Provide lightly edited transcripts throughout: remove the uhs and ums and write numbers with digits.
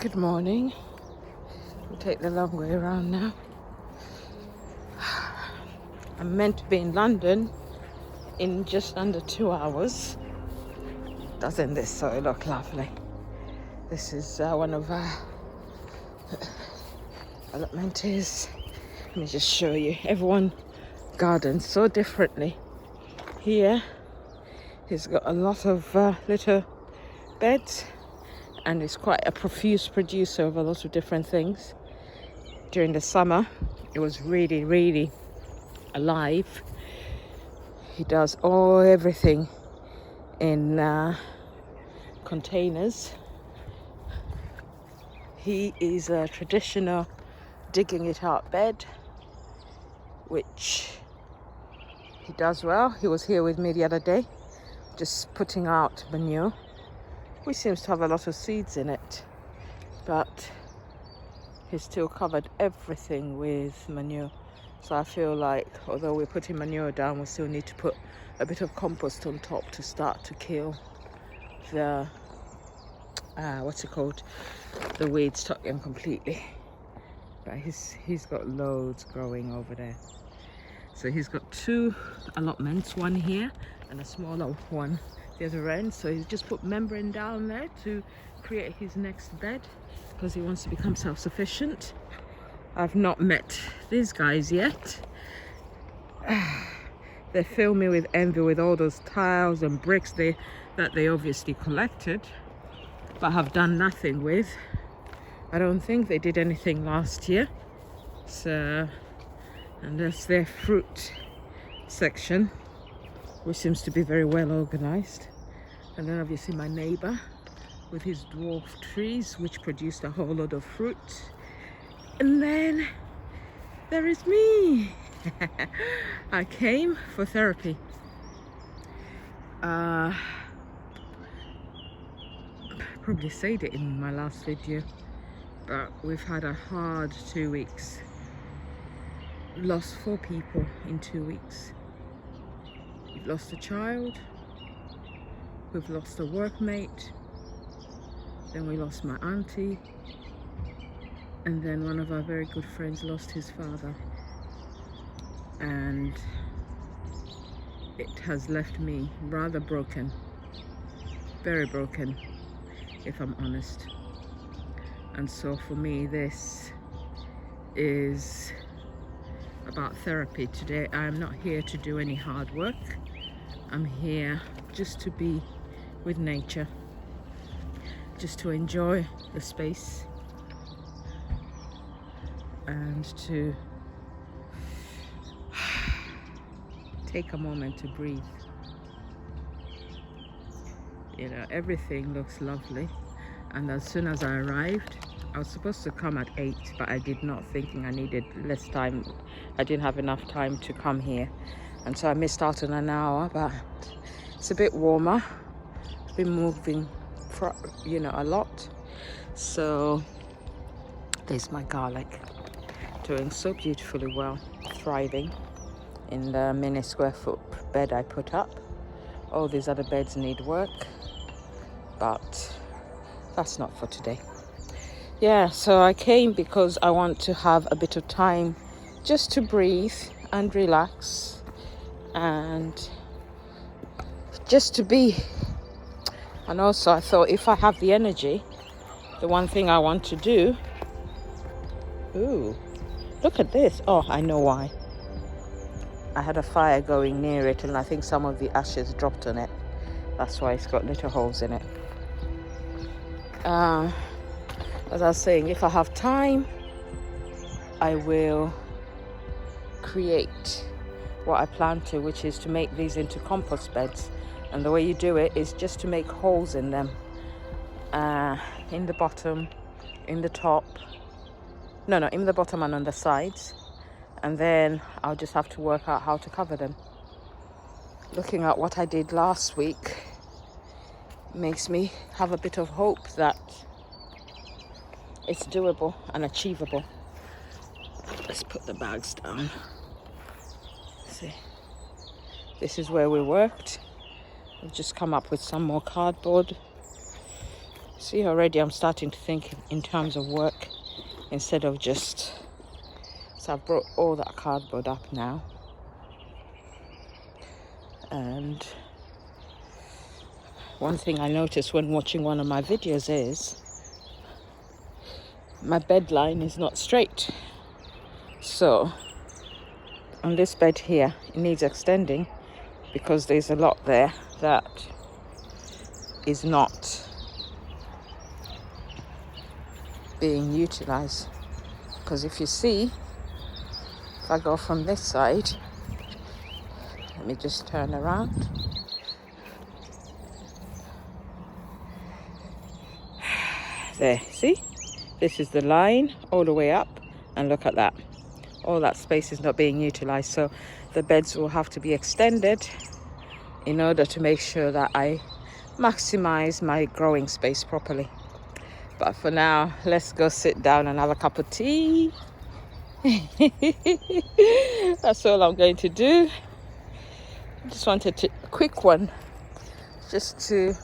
Good morning. We'll take the long way around now. I'm meant to be in London in just under 2 hours. Doesn't this so look lovely? This is one of our developments. Let me just show you. Everyone gardens so differently. Here, he's got a lot of little beds, and he's quite a profuse producer of a lot of different things. During the summer, it was really alive. He does everything in containers. He is a traditional digging it out bed, which he does well. He was here with me the other day, just putting out manure, which seems to have a lot of seeds in it, but he's still covered everything with manure. So I feel like, although we're putting manure down, we still need to put a bit of compost on top to start to kill the the weeds, tuck them completely. But he's got loads growing over there. So he's got two allotments, one here and a smaller one the other end. So he's just put membrane down there to create his next bed because he wants to become self-sufficient. I've not met these guys yet. They fill me with envy with all those tiles and bricks that they obviously collected but have done nothing with. I don't think they did anything last year. So, and that's their fruit section, which seems to be very well organized. And then obviously my neighbor with his dwarf trees, which produced a whole lot of fruit. And then there is me. I came for therapy. Probably said it in my last video, but we've had a hard 2 weeks. Lost 4 people in 2 weeks. We've lost a child, we've lost a workmate, then we lost my auntie, and then one of our very good friends lost his father. And it has left me rather broken, very broken, if I'm honest. And so for me, this is about therapy today. I'm not here to do any hard work. I'm here just to be with nature, just to enjoy the space and to take a moment to breathe. You know, everything looks lovely. And as soon as I arrived, I was supposed to come at 8, but I did not, thinking I needed less time. I didn't have enough time to come here. And so I missed out on an hour, but it's a bit warmer. I've been moving, a lot. So there's my garlic, doing so beautifully well, thriving in the mini square foot bed I put up. All these other beds need work, but that's not for today. Yeah, so I came because I want to have a bit of time just to breathe and relax and just to be. And also I thought, if I have the energy, the one thing I want to do, ooh, look at this. Oh, I know why. I had a fire going near it, and I think some of the ashes dropped on it. That's why it's got little holes in it. As I was saying, if I have time, I will create what I plan to, which is to make these into compost beds. And the way you do it is just to make holes in them, in the bottom, in the top. No, in the bottom and on the sides. And then I'll just have to work out how to cover them. Looking at what I did last week makes me have a bit of hope that it's doable and achievable. Let's put the bags down. See, this is where we worked. We've just come up with some more cardboard. See, already I'm starting to think in terms of work instead of just... So I've brought all that cardboard up now. And one thing I noticed when watching one of my videos is my bed line is not straight. So on this bed here, it needs extending because there's a lot there that is not being utilized. Because if you see, if I go from this side, let me just turn around. There, see? This is the line all the way up, and look at that. All that space is not being utilized, so the beds will have to be extended in order to make sure that I maximize my growing space properly. But for now, let's go sit down and have a cup of tea. That's all I'm going to do. Just wanted to, a quick one, just to...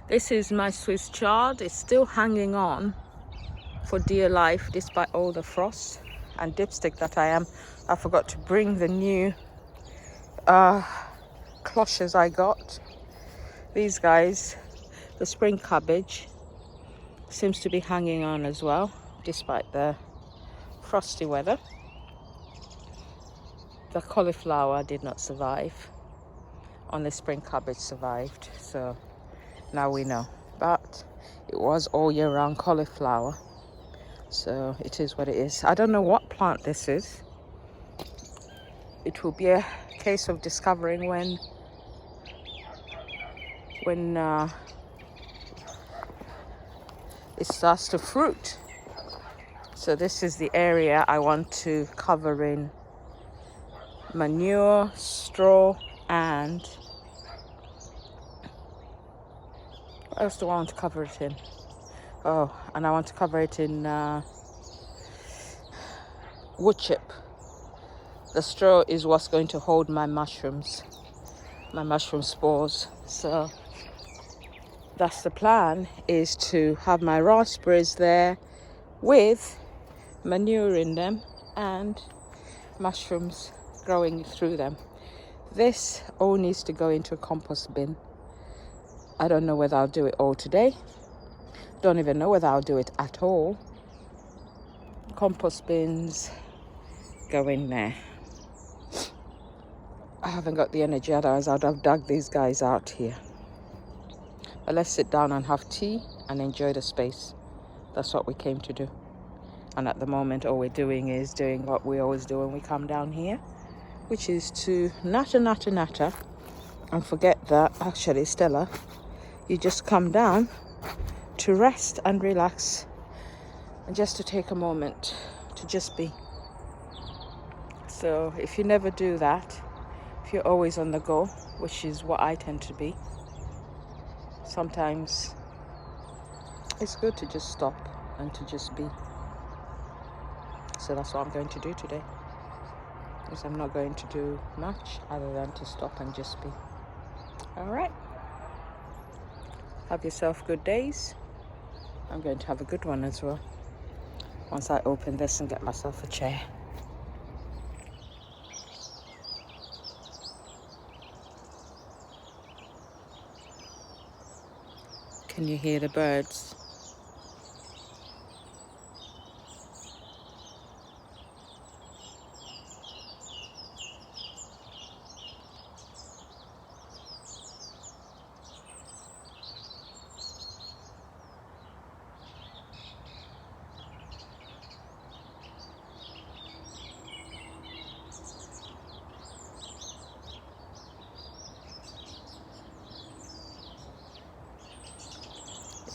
This is my Swiss chard. It's still hanging on for dear life despite all the frost and dipstick that I am. I forgot to bring the new cloches I got. These guys, the spring cabbage, seems to be hanging on as well despite the frosty weather. The cauliflower did not survive. Only spring cabbage survived, so now we know. But it was all year round cauliflower, so it is what it is. I don't know what plant this is. It will be a case of discovering when it starts to fruit. So this is the area I want to cover in manure, straw, and what else do I want to cover it in? Oh, and I want to cover it in wood chip. The straw is what's going to hold my mushroom spores. So that's the plan, is to have my raspberries there with manure in them and mushrooms growing through them. This all needs to go into a compost bin. I don't know whether I'll do it all today. Don't even know whether I'll do it at all. Compost bins go in there. I haven't got the energy, otherwise I'd have dug these guys out here. But let's sit down and have tea and enjoy the space. That's what we came to do. And at the moment, all we're doing is doing what we always do when we come down here, which is to natter, and forget that, actually, Stella, you just come down to rest and relax and just to take a moment to just be. So if you never do that, if you're always on the go, which is what I tend to be, sometimes it's good to just stop and to just be. So that's what I'm going to do today, because I'm not going to do much other than to stop and just be. All right, have yourself good days. I'm going to have a good one as well once I open this and get myself a chair. Can you hear the birds?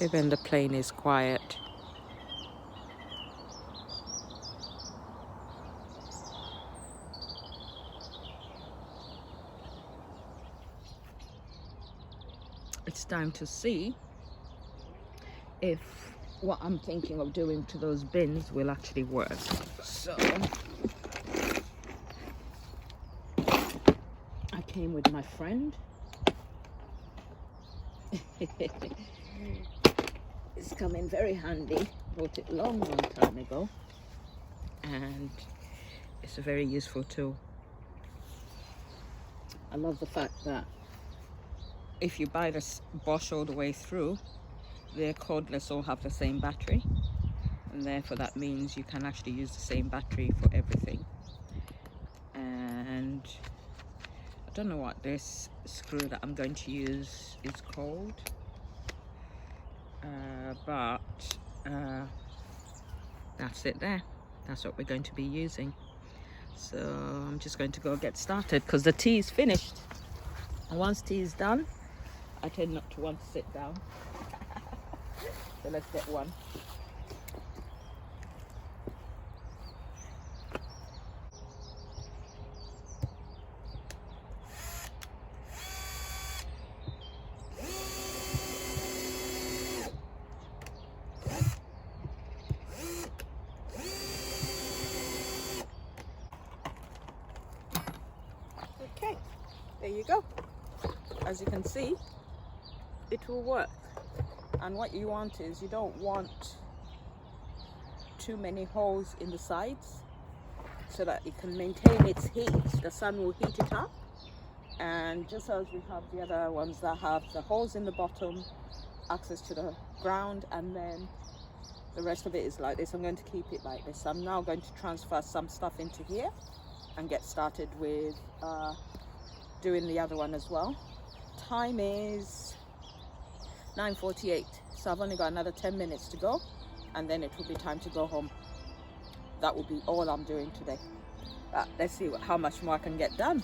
Even the plane is quiet. It's time to see if what I'm thinking of doing to those bins will actually work. So I came with my friend. It's come in very handy. Bought it long time ago, and it's a very useful tool. I love the fact that if you buy this Bosch all the way through, their cordless all have the same battery, and therefore that means you can actually use the same battery for everything. And I don't know what this screw that I'm going to use is called, but that's it there. That's what we're going to be using. So I'm just going to go get started because the tea is finished, and once tea is done I tend not to want to sit down. So let's get one. Okay, there you go. As you can see, it will work. And what you want is, you don't want too many holes in the sides so that it can maintain its heat. The sun will heat it up, and just as we have the other ones that have the holes in the bottom, access to the ground, and then the rest of it is like this. I'm going to keep it like this. I'm now going to transfer some stuff into here and get started with doing the other one as well. Time is 9:48, so I've only got another 10 minutes to go, and then it will be time to go home. That will be all I'm doing today. Let's see how much more I can get done.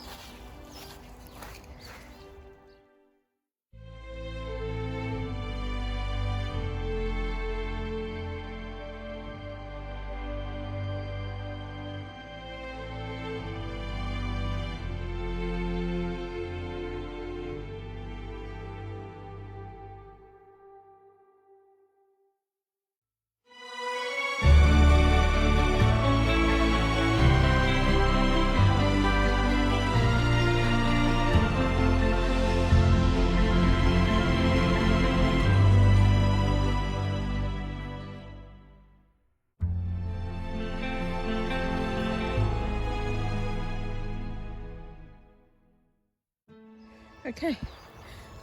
Okay,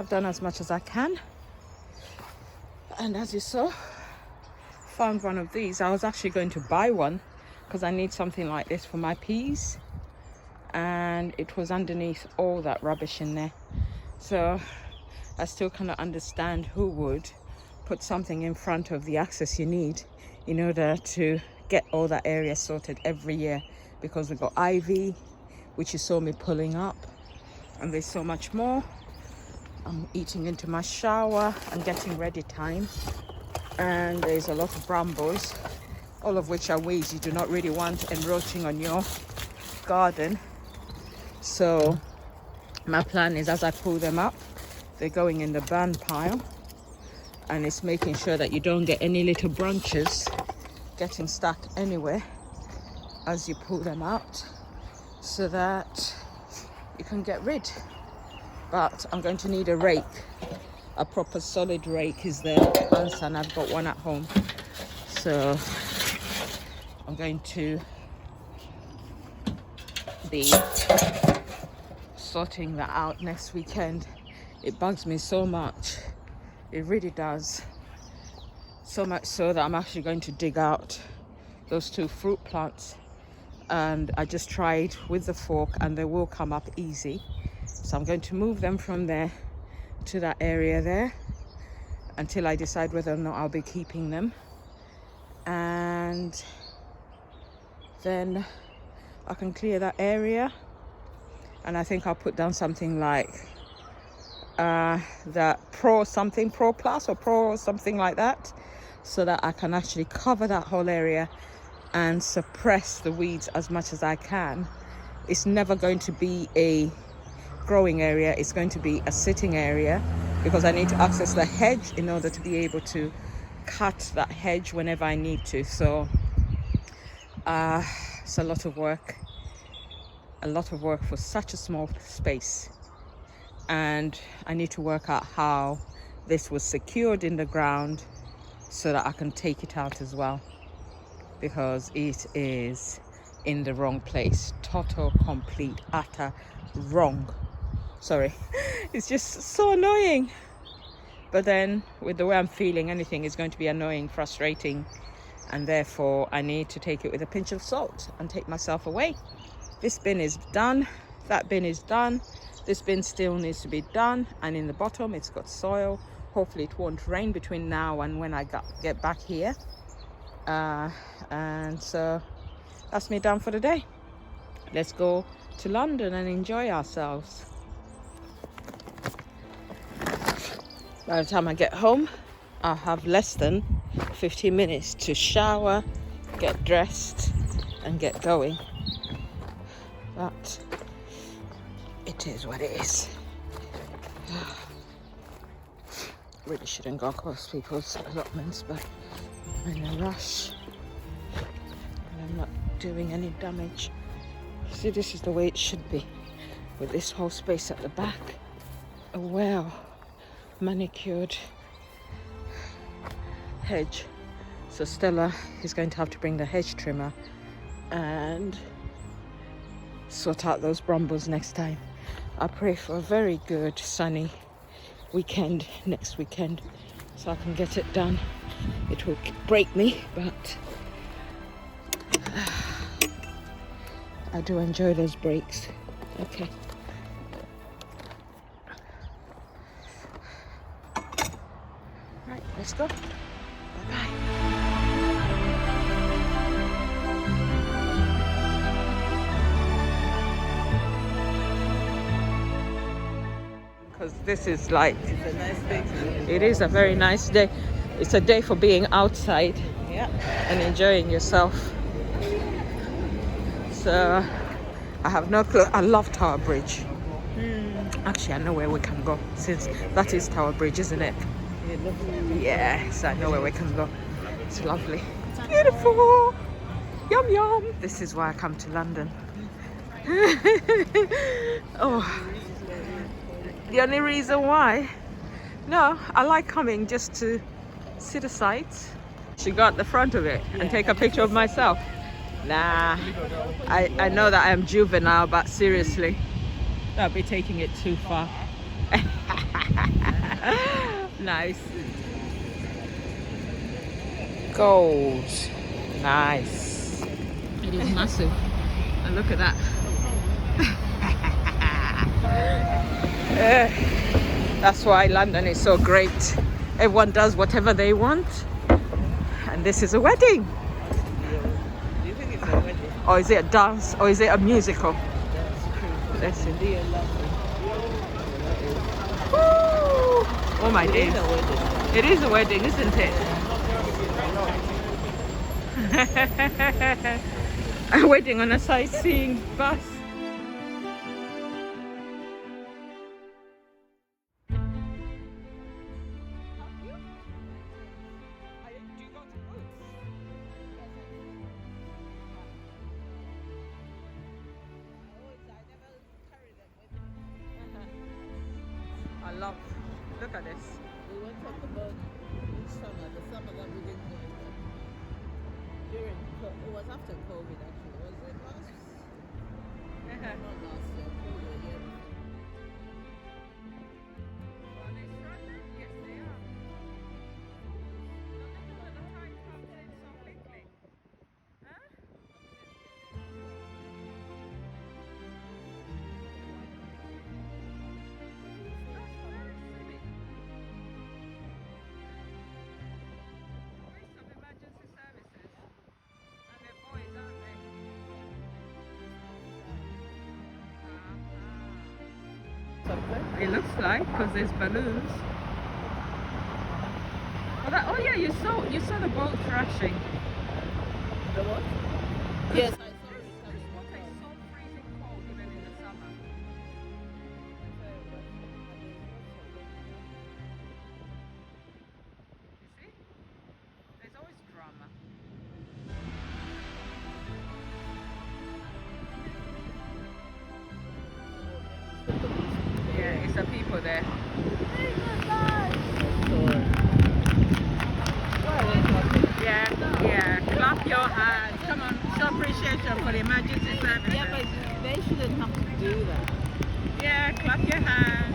I've done as much as I can, and as you saw, found one of these. I was actually going to buy one because I need something like this for my peas, and it was underneath all that rubbish in there. So I still cannot understand who would put something in front of the access you need in order to get all that area sorted every year, because we've got ivy, which you saw me pulling up, and there's so much more. I'm eating into my shower and getting ready time, and there's a lot of brambles, all of which are weeds you do not really want encroaching on your garden. So my plan is, as I pull them up, they're going in the burn pile, and it's making sure that you don't get any little branches getting stuck anywhere as you pull them out, so that you can get rid. But I'm going to need a rake. A proper solid rake is the answer, and I've got one at home. So I'm going to be sorting that out next weekend. It bugs me so much. It really does. So much so that I'm actually going to dig out those 2 fruit plants, and I just tried with the fork and they will come up easy. So I'm going to move them from there to that area there until I decide whether or not I'll be keeping them, and then I can clear that area. And I think I'll put down something like that Pro Plus or Pro something like that, so that I can actually cover that whole area and suppress the weeds as much as I can. It's never going to be a growing area, it's going to be a sitting area, because I need to access the hedge in order to be able to cut that hedge whenever I need to. So it's a lot of work for such a small space, and I need to work out how this was secured in the ground so that I can take it out as well, because it is in the wrong place. Total, complete, utter wrong. Sorry. It's just so annoying. But then with the way I'm feeling, anything is going to be annoying, frustrating, and therefore I need to take it with a pinch of salt and take myself away. This bin is done. That bin is done. This bin still needs to be done, and in the bottom it's got soil. Hopefully it won't rain between now and when I get back here. And so that's me done for the day. Let's go to London and enjoy ourselves. By the time I get home, I'll have less than 15 minutes to shower, get dressed and get going. But it is what it is. Really shouldn't go across people's allotments, but I'm in a rush and I'm not doing any damage. See, this is the way it should be, with this whole space at the back. A well manicured hedge. So Stella is going to have to bring the hedge trimmer and sort out those brambles next time. I pray for a very good sunny weekend next weekend so I can get it done. It will break me, but I do enjoy those breaks. Okay. Right, let's go. Bye-bye. Because this is like, It's a nice day today. it is a very nice day. It's a day for being outside, Yeah. and enjoying yourself. So I have no clue. I love Tower Bridge. Actually, I know where we can go, since that is Tower Bridge, isn't it? It looks lovely. Yes, I know where we can go. It's lovely. Beautiful. Yum yum. This is why I come to London. Oh, the only reason why? No, I like coming just to see the sights. Should go at the front of it and take a picture of myself. Nah, I know that I am juvenile, but seriously, I'll be taking it too far. Nice. Gold. Nice. It is massive. And look at that. That's why London is so great. Everyone does whatever they want. And this is a wedding. Do you think it's a wedding? Or is it a dance? Or is it a musical? That's true. Let's see. Dear lovely. Woo! Oh my It days. is a wedding. It is a wedding, isn't it? A wedding on a sightseeing bus. I love. Look at this. We went on the boat this summer, the summer that we didn't go during, it was after COVID actually. Was it last? Not last year, probably a year before. Yes, they are. The time comes in so quickly. Huh? Something? It looks like, because there's balloons. Oh yeah, you saw the boat crashing. The what? Yes, I saw it coming. Water is so freezing cold even in the summer. You see? There's always drama. Yeah, it's the people there. Well, Yeah. Clap your hands. Come on, show appreciation for the emergency service. Yeah, but they shouldn't have to do that. Yeah, clap your hands.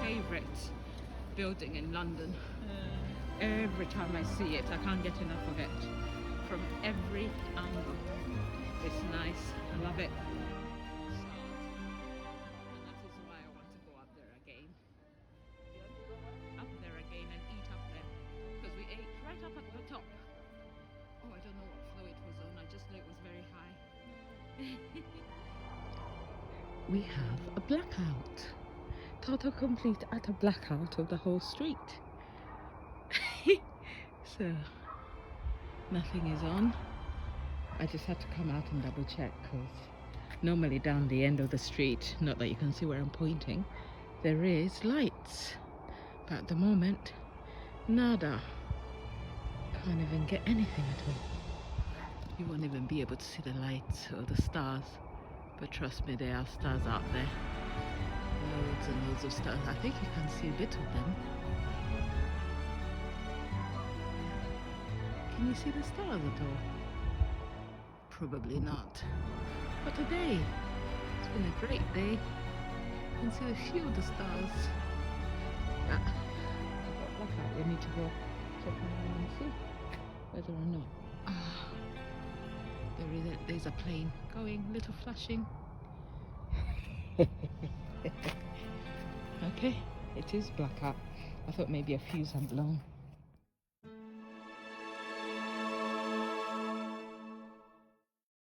Favorite building in London. Every time I see it, I can't get enough of it. From every angle. It's nice. I love it. And that is why I want to go up there again. Up there again and eat up there. Because we ate right up at the top. Oh, I don't know what floor it was on. I just know it was very high. We have a blackout. Total complete utter blackout of the whole street. So nothing is on. I just had to come out and double check because normally down the end of the street, not that you can see where I'm pointing, there is lights, but at the moment nada. Can't even get anything at all. You won't even be able to see the lights or the stars, but trust me, there are stars out there. Loads and loads of stars. I think you can see a bit of them. Can you see the stars at all? Probably not. But today, it's been a great day. You can see a few of the stars. We need to go check around and see whether or not. There's a plane going, little flashing. Okay, it is blackout. I thought maybe a fuse had blown.